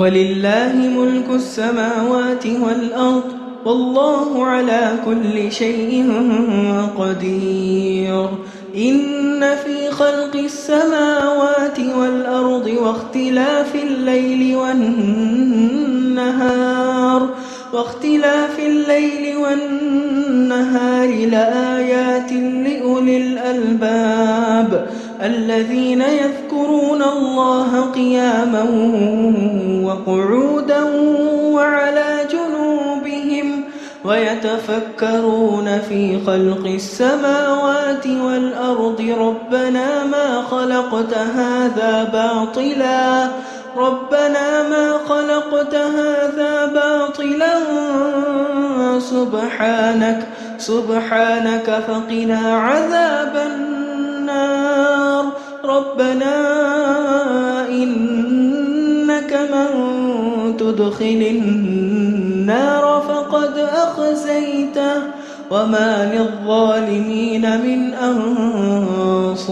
ولله ملك السماوات والأرض والله على كل شيء قدير. إن في خلق السماوات والأرض واختلاف الليل والنهار لآيات لأولي الألباب الذين يذكرون الله قياما وقعودا وعلى جنوبهم ويتفكرون في خلق السماوات والأرض ربنا ما خلقت هذا باطلا سبحانك فقنا عذاب النار. ربنا إنك من تدخل النار فقد أخزيته وما للظالمين من أنصار.